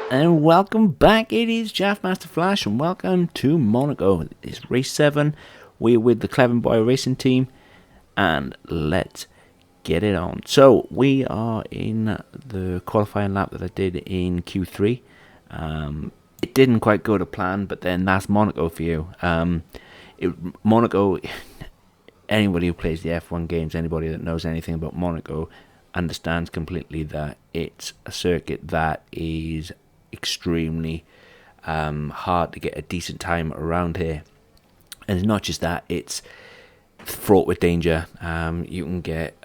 And welcome back, it is Master Flash, and welcome to Monaco. It's race 7, we're with the CleverBoy Racing Team, and let's get it on. So, we are in the qualifying lap that I did in Q3. It didn't quite go to plan, but then that's Monaco for you. Monaco, anybody who plays the F1 games, anybody that knows anything about Monaco, understands completely that it's a circuit that is extremely hard to get a decent time around here. And it's not just that, it's fraught with danger. You can get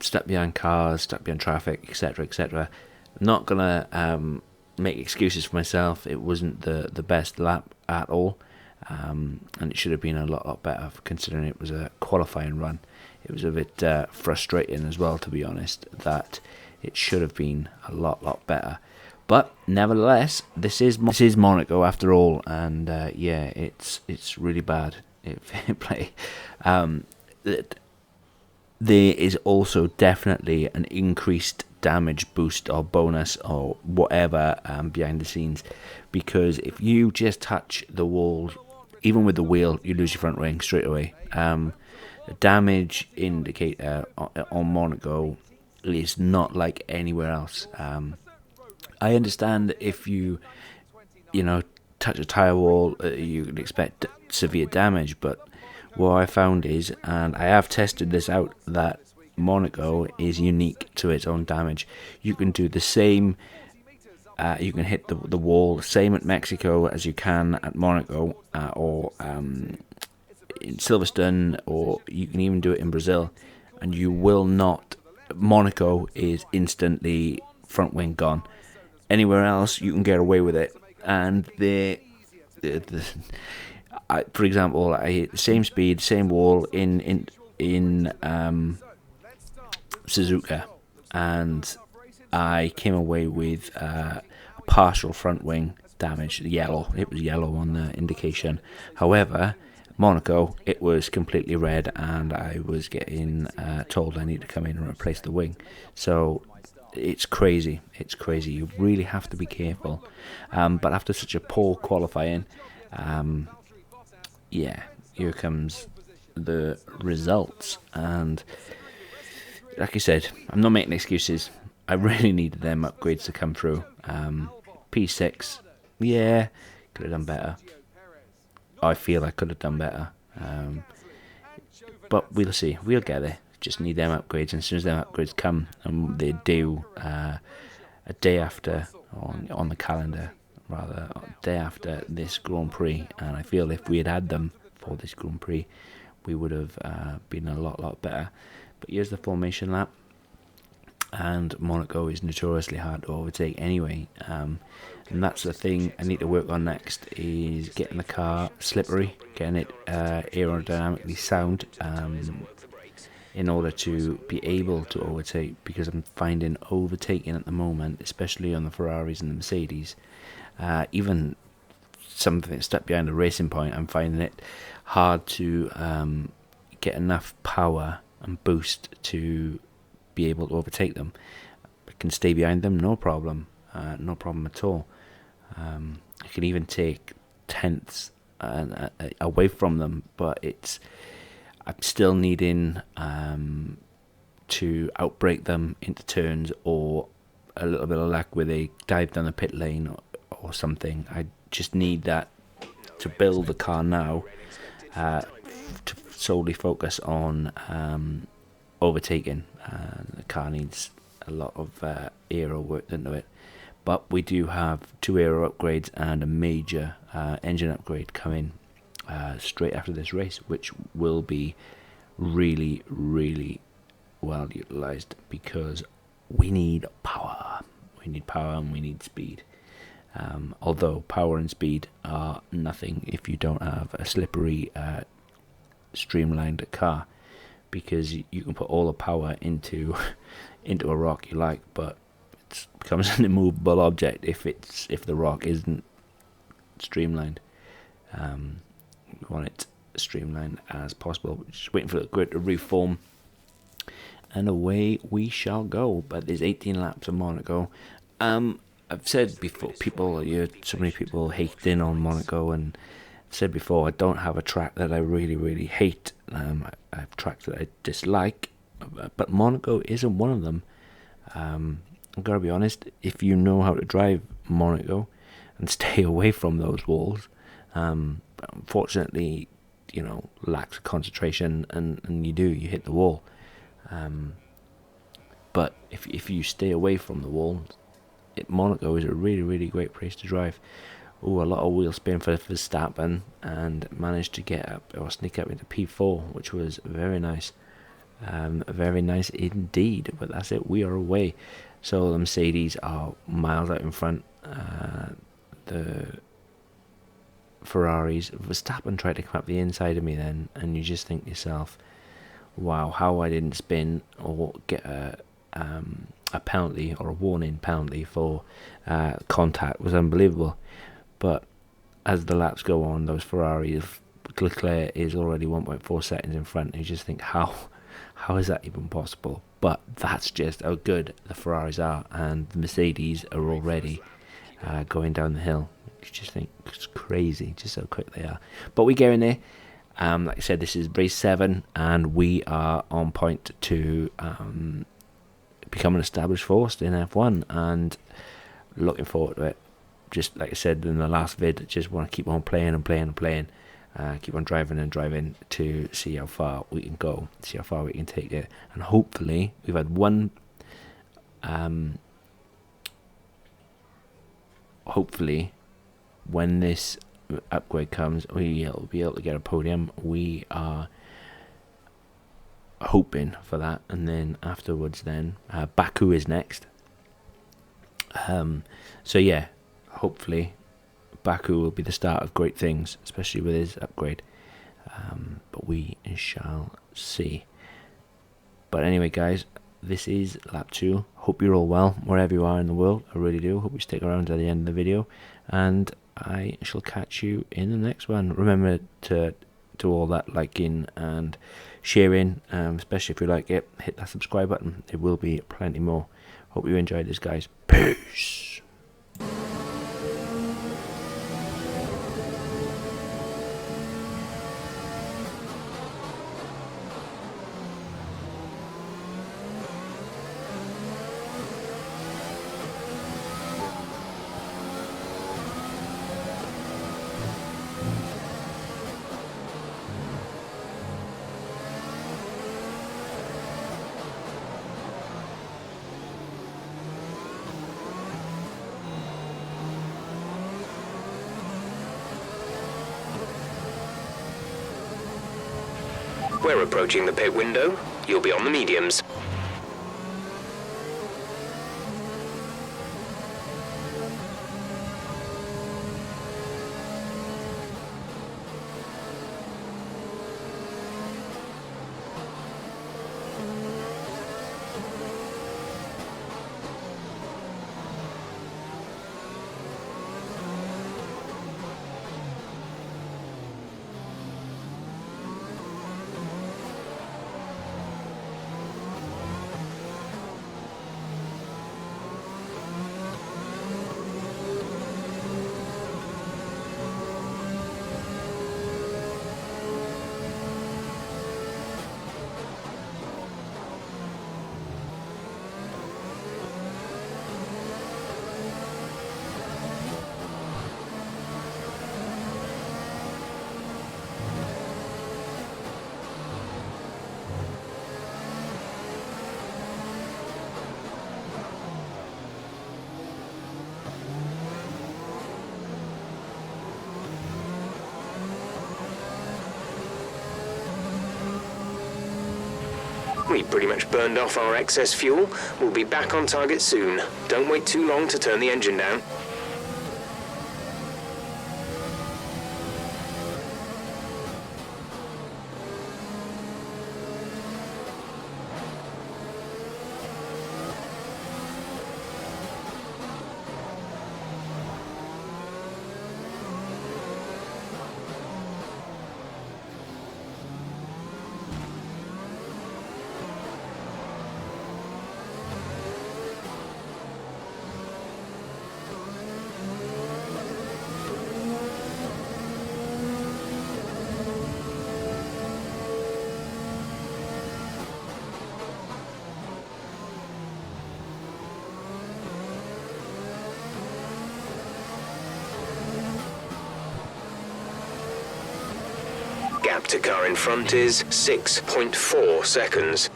stuck behind cars, stuck behind traffic, etc, etc. I'm not gonna make excuses for myself. It wasn't the best lap at all, and it should have been a lot better considering it was a qualifying run. It was a bit frustrating as well, to be honest, that it should have been a lot better. But nevertheless, this is Monaco after all, and yeah, it's really bad play. There is also definitely an increased damage boost or bonus or whatever behind the scenes, because if you just touch the wall, even with the wheel, you lose your front wing straight away. The damage indicator on Monaco is not like anywhere else. I understand if you touch a tyre wall, you can expect severe damage, but what I found is, and I have tested this out, that Monaco is unique to its own damage. You can do the same, you can hit the wall, same at Mexico as you can at Monaco, or in Silverstone, or you can even do it in Brazil, and you will not. Monaco is instantly front wing gone. Anywhere else, you can get away with it, and for example, I hit the same speed, same wall in Suzuka, and I came away with a partial front wing damage. Yellow, it was yellow on the indication. However, Monaco, it was completely red, and I was getting told I need to come in and replace the wing. So it's crazy. You really have to be careful. But after such a poor qualifying, yeah, here comes the results. And like I said, I'm not making excuses. I really needed them upgrades to come through. P6, yeah, could have done better. I feel I could have done better. But we'll see. We'll get there. Just need them upgrades, and as soon as them upgrades come, and they're due a day after, on the calendar, rather, a day after this Grand Prix, and I feel if we had them for this Grand Prix, we would have been a lot better. But here's the formation lap, and Monaco is notoriously hard to overtake anyway, and that's the thing I need to work on next, is getting the car slippery, getting it aerodynamically sound, in order to be able to overtake, because I'm finding overtaking at the moment, especially on the Ferraris and the Mercedes, even something stuck behind a racing point, I'm finding it hard to get enough power and boost to be able to overtake them. I can stay behind them, no problem at all. I can even take tenths away from them, but I'm still needing to outbrake them into turns, or a little bit of luck where they dive down the pit lane or something. I just need that to build the car now, to solely focus on overtaking. The car needs a lot of aero work into it, but we do have 2 aero upgrades and a major engine upgrade coming straight after this race, which will be really well utilized, because we need power and we need speed. Although power and speed are nothing if you don't have a slippery, streamlined car, because you can put all the power into a rock you like, but it becomes an immovable object if the rock isn't streamlined. We want it streamlined as possible. Just waiting for the grid to reform, and away we shall go. But there's 18 laps of Monaco. I've said before, so many people hating on Monaco, and I've said before, I don't have a track that I really, really hate. I have tracks that I dislike, but Monaco isn't one of them. I've got to be honest, if you know how to drive Monaco and stay away from those walls, unfortunately, lacks concentration, and you hit the wall. But if you stay away from the wall, Monaco is a really, really great place to drive. A lot of wheel spin for Verstappen, and managed to get up or sneak up into P4, which was very nice. Very nice indeed. But that's it, we are away. So the Mercedes are miles out in front. The Ferraris, Verstappen tried to come up the inside of me then, and you just think to yourself, wow, how I didn't spin or get a penalty or a warning penalty for contact was unbelievable. But as the laps go on, those Ferraris, Leclerc is already 1.4 seconds in front, and you just think, how is that even possible? But that's just how good the Ferraris are, and the Mercedes are already going down the hill. You just think it's crazy just how quick they are. But we get in there. Like I said, this is race 7, and we are on point to become an established force in F1, and looking forward to it. Just like I said in the last vid, just want to keep on playing and playing and playing. Keep on driving and driving to see how far we can go, see how far we can take it. And hopefully, we've had one... hopefully, when this upgrade comes, we'll be able to get a podium. We are hoping for that. And then afterwards, Baku is next. So yeah, hopefully Baku will be the start of great things, especially with his upgrade. But we shall see. But anyway, guys, this is lap 2. Hope you're all well, wherever you are in the world. I really do. Hope you stick around to the end of the video, and I shall catch you in the next one. Remember to do all that liking and sharing, especially if you like it. Hit that subscribe button. There will be plenty more. Hope you enjoyed this, guys. Peace. We're approaching the pit window. You'll be on the mediums. We pretty much burned off our excess fuel. We'll be back on target soon. Don't wait too long to turn the engine down. gap to car in front is 6.4 seconds.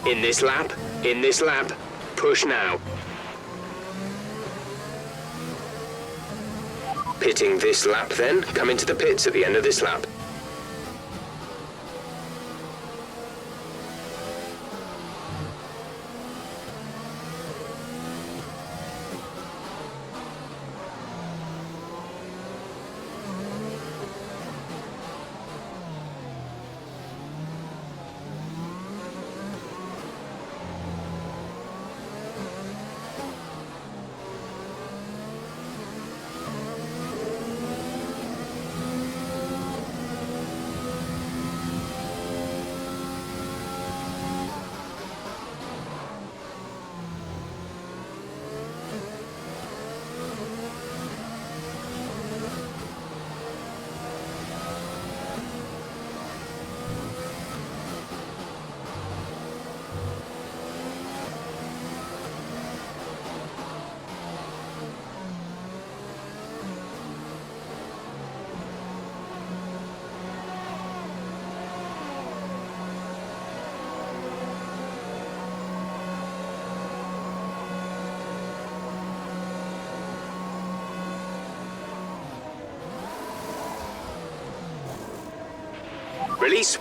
In this lap, push now. Pitting this lap then, come into the pits at the end of this lap.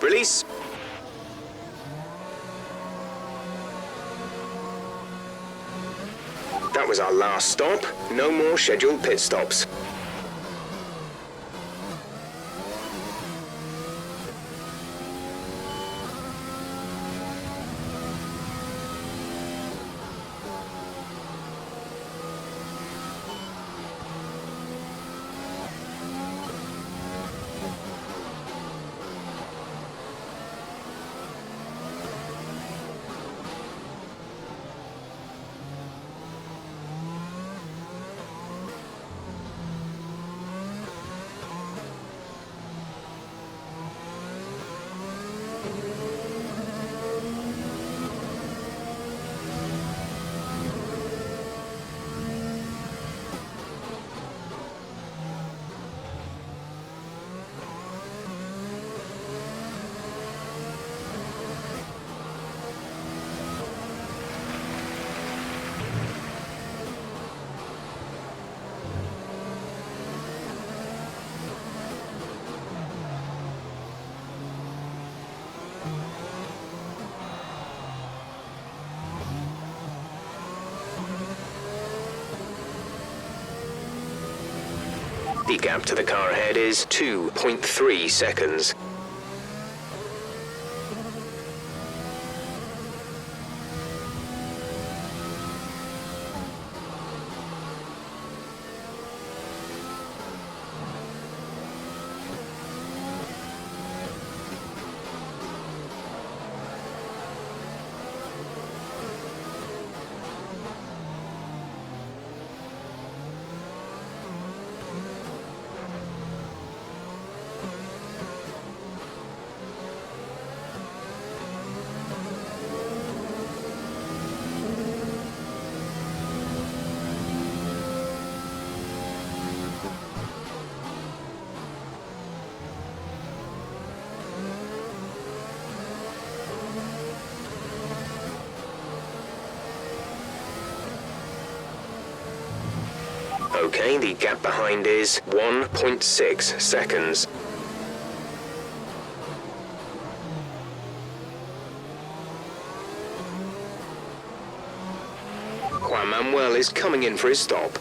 Release. That was our last stop. No more scheduled pit stops. The gap to the car ahead is 2.3 seconds. Okay, the gap behind is 1.6 seconds. Juan Manuel is coming in for his stop.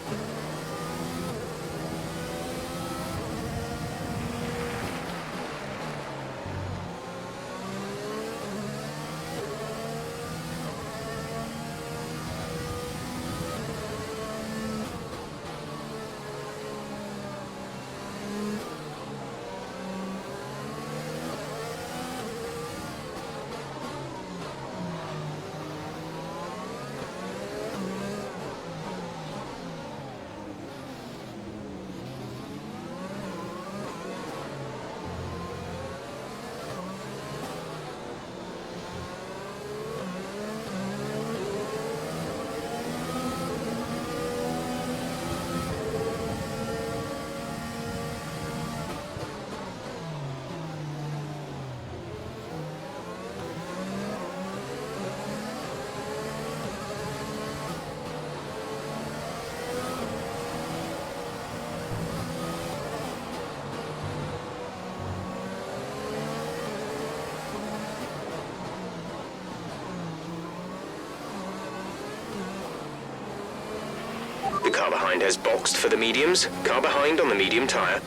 Car behind has boxed for the mediums. Car behind on the medium tyre.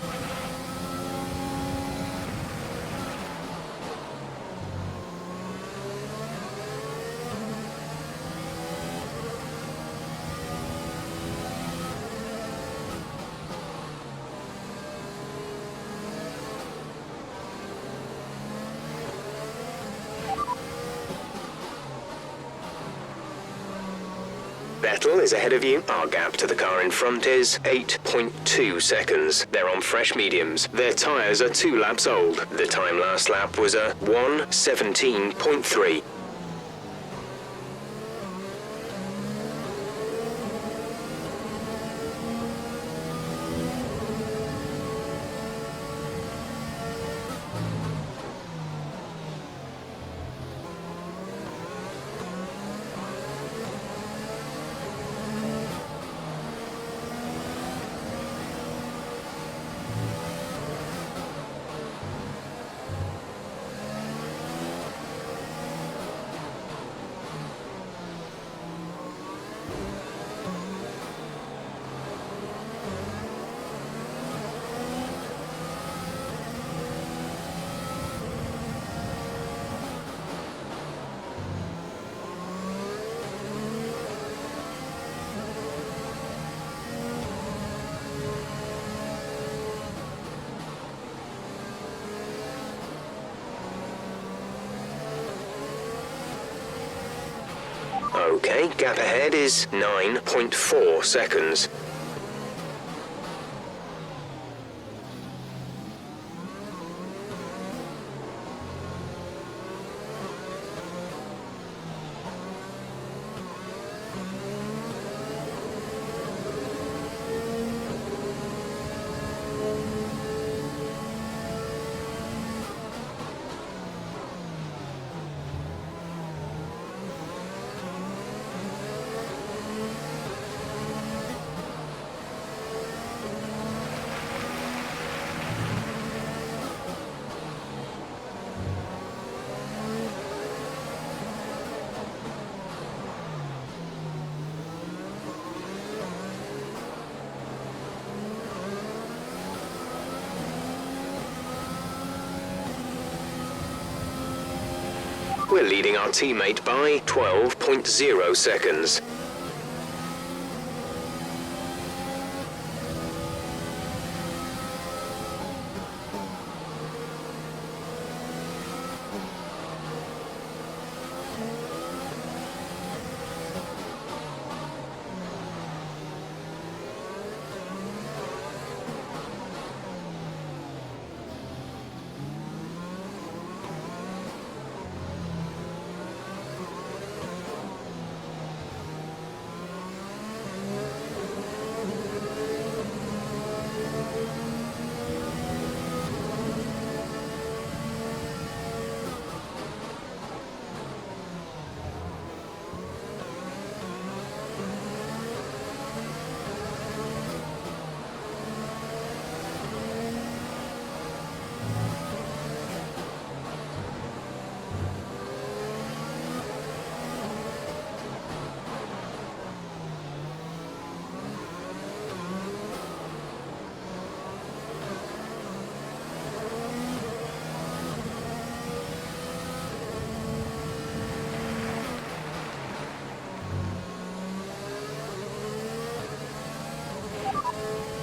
Vettel is ahead of you. Our gap to the car in front is 8.2 seconds. They're on fresh mediums. Their tyres are 2 laps old. The time last lap was a 1:17.3. Okay, gap ahead is 9.4 seconds. We're leading our teammate by 12.0 seconds.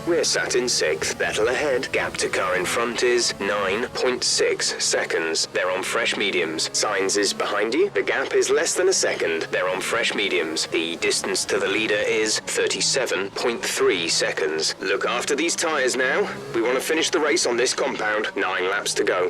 We're sat in 6th, Vettel ahead. Gap to car in front is 9.6 seconds. They're on fresh mediums. Sainz is behind you. The gap is less than a second. They're on fresh mediums. The distance to the leader is 37.3 seconds. Look after these tyres now. We want to finish the race on this compound. 9 laps to go.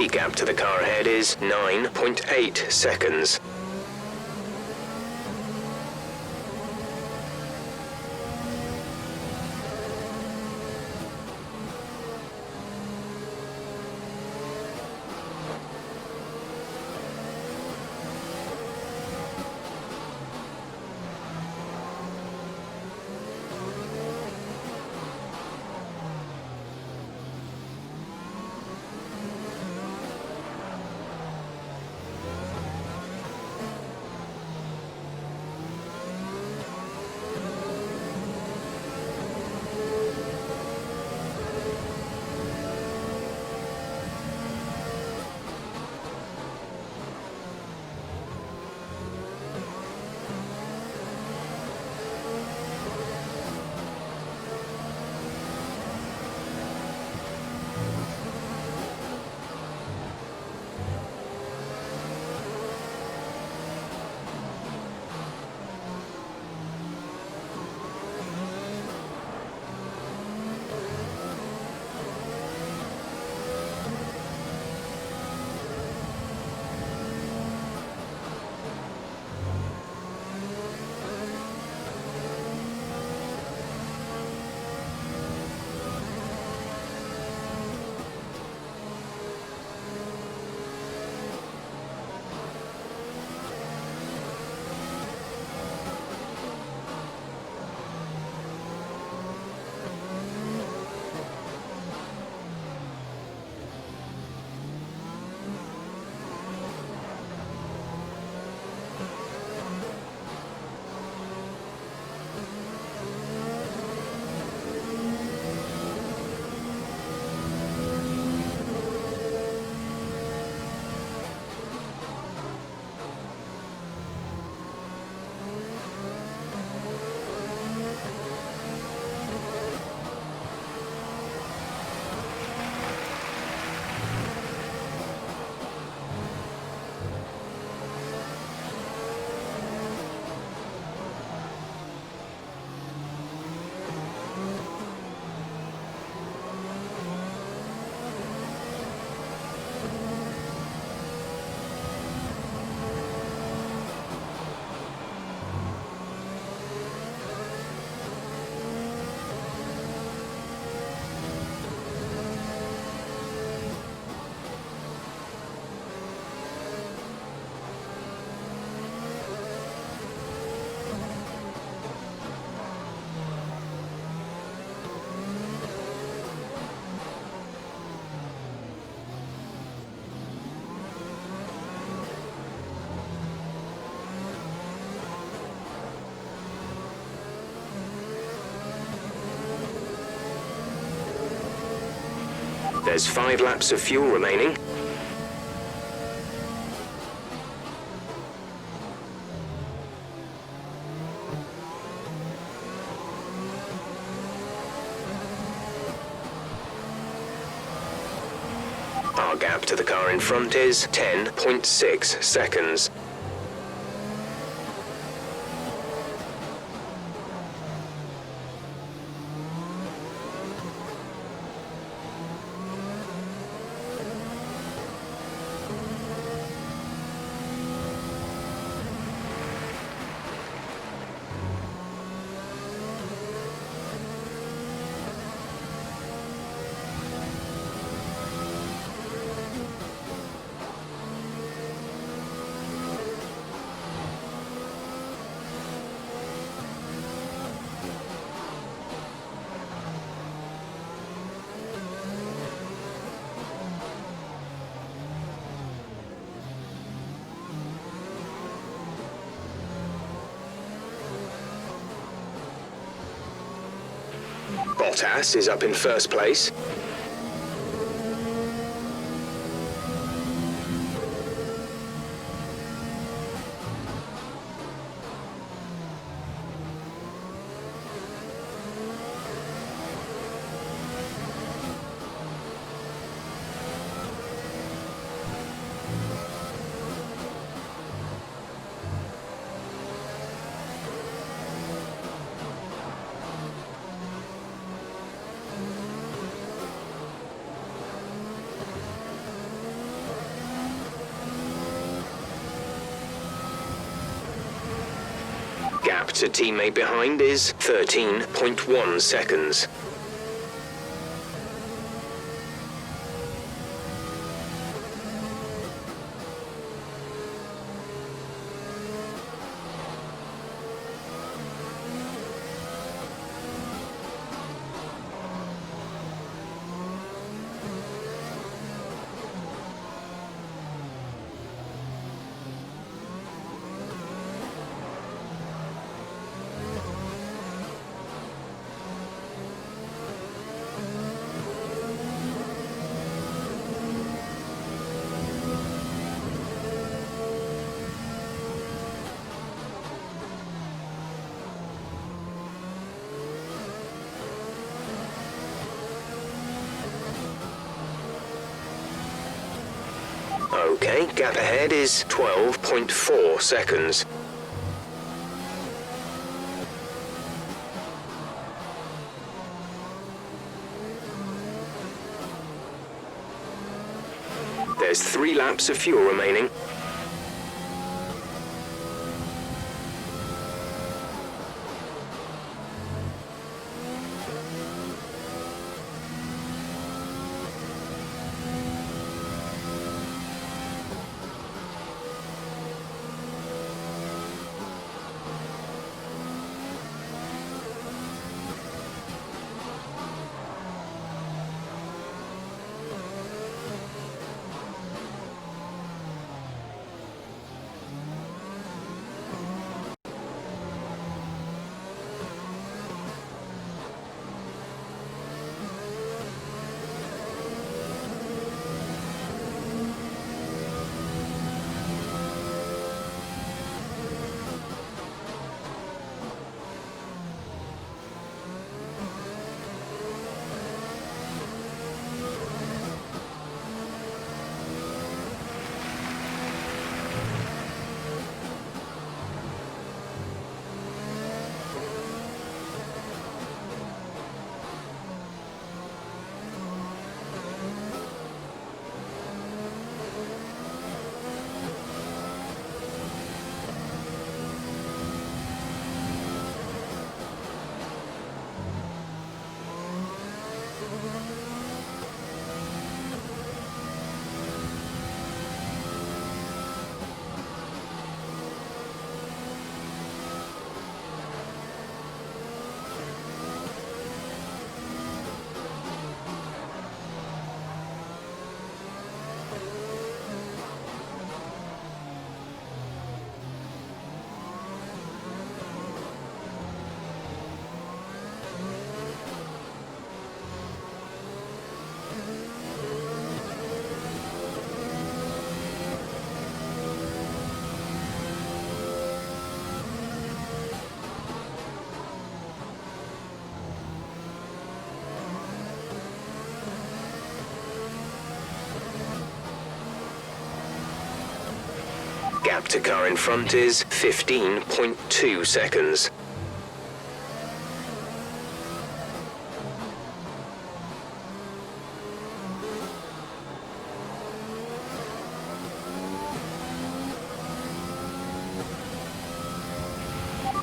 The gap to the car ahead is 9.8 seconds. There's 5 laps of fuel remaining. Our gap to the car in front is 10.6 seconds. Bottas is up in first place. Gap to teammate behind is 13.1 seconds. Okay, gap ahead is 12.4 seconds. There's 3 laps of fuel remaining. Gap to car in front is 15.2 seconds.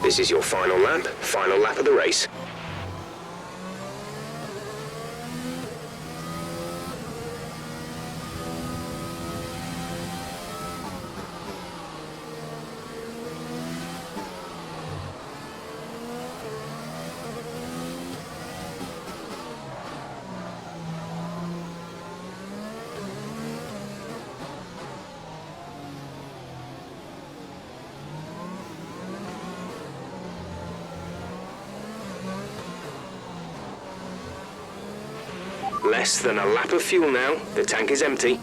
This is your final lap of the race. Less than a lap of fuel now. The tank is empty.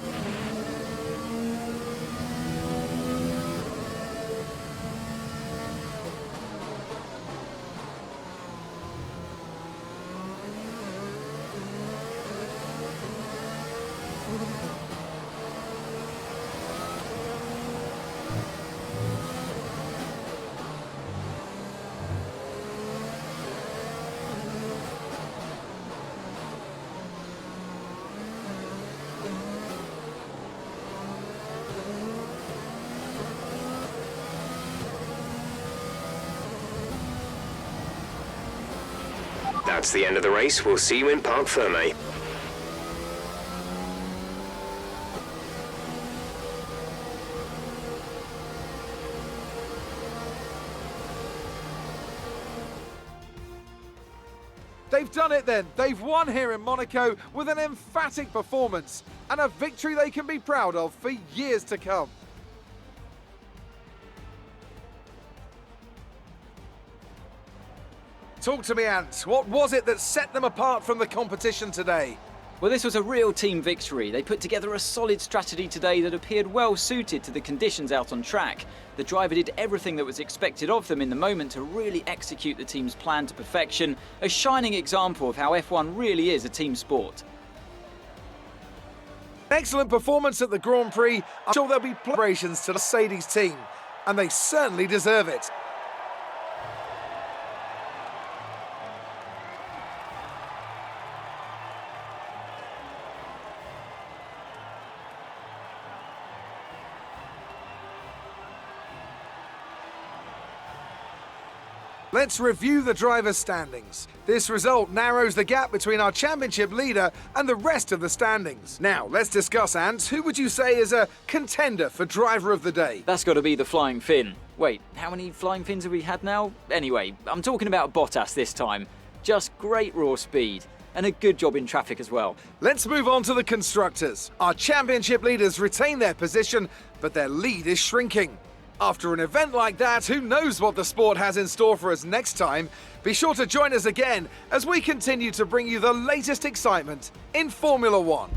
That's the end of the race. We'll see you in Parc Fermé. They've done it then. They've won here in Monaco with an emphatic performance and a victory they can be proud of for years to come. Talk to me, Ant. What was it that set them apart from the competition today? Well, this was a real team victory. They put together a solid strategy today that appeared well suited to the conditions out on track. The driver did everything that was expected of them in the moment to really execute the team's plan to perfection, a shining example of how F1 really is a team sport. Excellent performance at the Grand Prix. I'm sure there'll be celebrations to the Mercedes team, and they certainly deserve it. Let's review the drivers' standings. This result narrows the gap between our championship leader and the rest of the standings. Now, let's discuss, Ant. Who would you say is a contender for driver of the day? That's got to be the Flying Finn. Wait, how many Flying Fins have we had now? Anyway, I'm talking about Bottas this time. Just great raw speed. And a good job in traffic as well. Let's move on to the constructors. Our championship leaders retain their position, but their lead is shrinking. After an event like that, who knows what the sport has in store for us next time? Be sure to join us again as we continue to bring you the latest excitement in Formula One.